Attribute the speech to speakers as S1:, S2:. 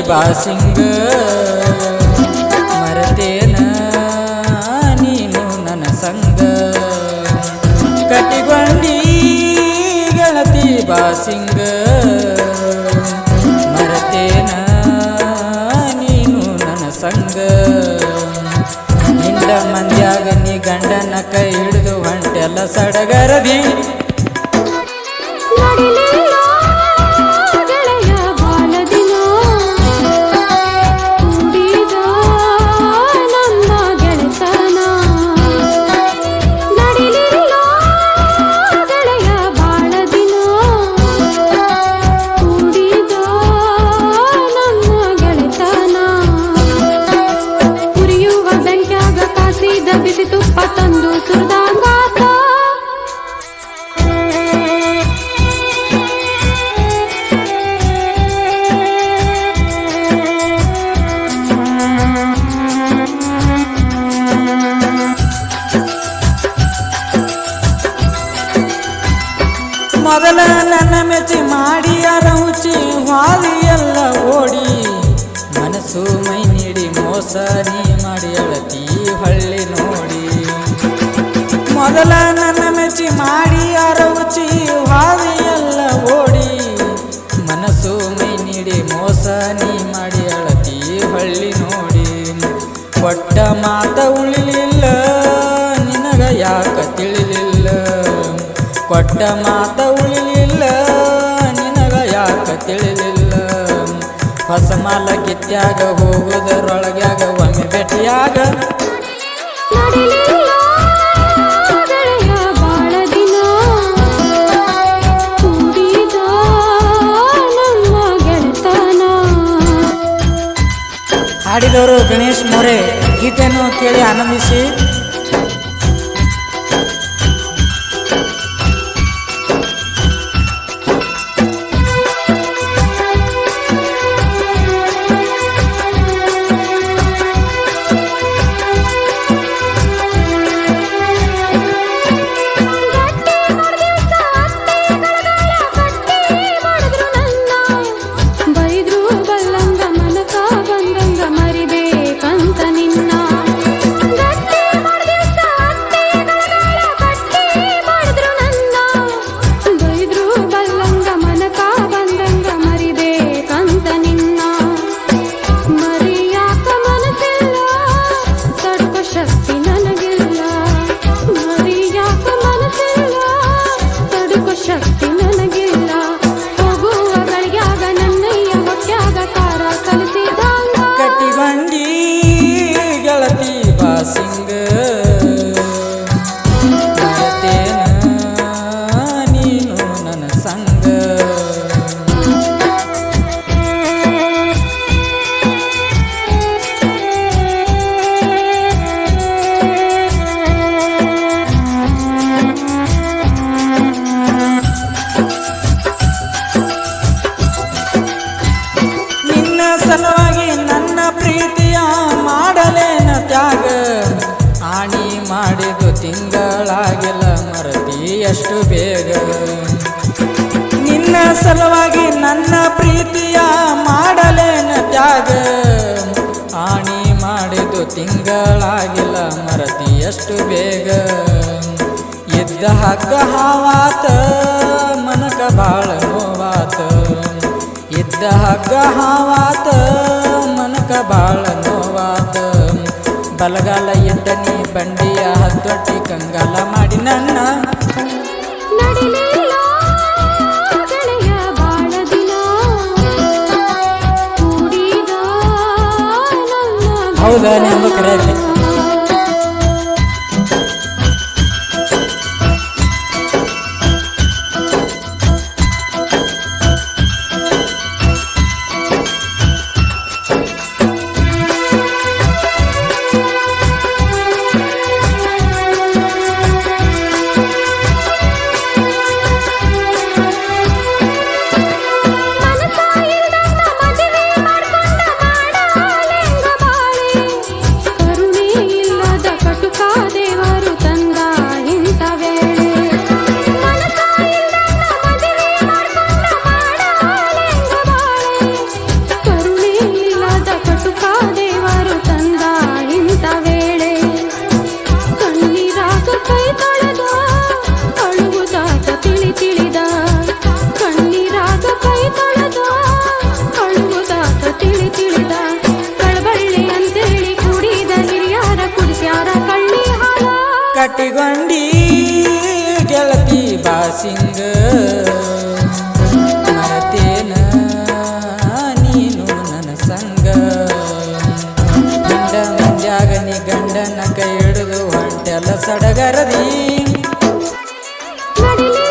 S1: ಬಾಸಿಂಗ ಮರತೇನ ನೀನು ನನ್ನ ಸಂಗ ಕಟ್ಟಿಕೊಂಡಿ ಗೆಳತಿ ಬಾಸಿಂಗ ಮರತೇನ ನೀನು ನನ್ನ ಸಂಗ ಹಿಂಡ ಮಂದ್ಯಾಗ ನೀ ಗಂಡನ ಕೈ ಹಿಡಿದು ಹೊಂಟೆಲ್ಲ ಸಡಗರದಿ ಮೊದಲ ನನ್ನ ಮೆಚ್ಚಿ ಮಾಡಿ ಅರಹುಚಿ ಹಾದಿಯೆಲ್ಲ ಓಡಿ ಮನಸ್ಸು ಮೈ ನೀಡಿ ಮೋಸ ನೀ ಮಾಡಿ ಅಳತಿ ಹಳ್ಳಿ ನೋಡಿ ಮೊದಲ ನನ್ನ ಮೆಚ್ಚಿ ಮಾಡಿ ಅರಹುಚಿ ಹಾದಿಯೆಲ್ಲ ಓಡಿ ಮನಸ್ಸು ಮೈ ನೀಡಿ ಮೋಸ ನೀ ಮಾಡಿ ಅಳತಿ ಹಳ್ಳಿ ನೋಡಿ ಕೊಟ್ಟ ಮಾತ ಉಳಿಲಿಲ್ಲ ನಿನಗ ಯಾಕ ತಿಳಿಲಿಲ್ಲ ಕೊಟ್ಟ ಮಾತ ಉಳಿಲಿಲ್ಲ ನಿನಗ ಯಾಕ ತಿಳಿಲಿಲ್ಲ ಹೊಸ ಮಾಲ ಗಿತ್ಯಾಗ ಹೋಗುದರೊಳಗ್ಯಾಗ ಒಮ್ಮೆ ಭೇಟಿಯಾಗ ಹಾಡಿದವರು ಗಣೇಶ್ ಮೋರೆ ಗೀತೆಯನ್ನು ಕೇಳಿ ಆನಂದಿಸಿ ಬಾಸಿಂಗ ಮರತೇನ ನೀನು ನನ್ನ ಸಂಗ ನಿನ್ನ ಸಲುವಾಗಿ ನನ್ನ ಪ್ರೀತಿಯ ಮಾಡಲೇನ ತ್ಯಾಗ ಆಣಿ ಮಾಡಿದು ತಿಂಗಳಾಗಿಲ್ಲ ಮರದಿ ಎಷ್ಟು ಬೇಗ ನಿನ್ನ ಸಲುವಾಗಿ ನನ್ನ ಪ್ರೀತಿಯ ಮಾಡಲೇನ ತ್ಯಾಗ ಆಣಿ ಮಾಡಿದು ತಿಂಗಳಾಗಿಲ್ಲ ಮರದಿ ಎಷ್ಟು ಬೇಗ ಇದ್ದ ಹಗ್ಗ ಹಾವಾತ ಮನಕ ಬಾಳ ನೋವಾತ ಇದ್ದ ಹಗ್ಗ ಹಾವಾತ ಮನಕ ಬಾಳ ನೋವಾತ ಬಲಗಾಲ ಎಡ್ಡನಿ ಬಂಡಿಯ ಹತ್ತೊಟ್ಟಿ ಕಂಗಾಲ ಮಾಡಿ ನನ್ನ ಹೌದಾ ನಿಮ್ಗೆ ಕರೆಯಲಿ
S2: ಕರುಣೆ
S1: ಬಂಡಿ ಗೆಳತಿ ಬಾಸಿಂಗ ಮರತೇನ ನೀನು ನನ್ನ ಸಂಗ ಗಂಡ ಮಂದ್ಯಾಗ ನೀ ಗಂಡನ ಕೈ ಹಿಡಿದು ಹೊಂಟೆಲ್ಲ ಸಡಗರದಿ
S2: ನಡಿಲೆ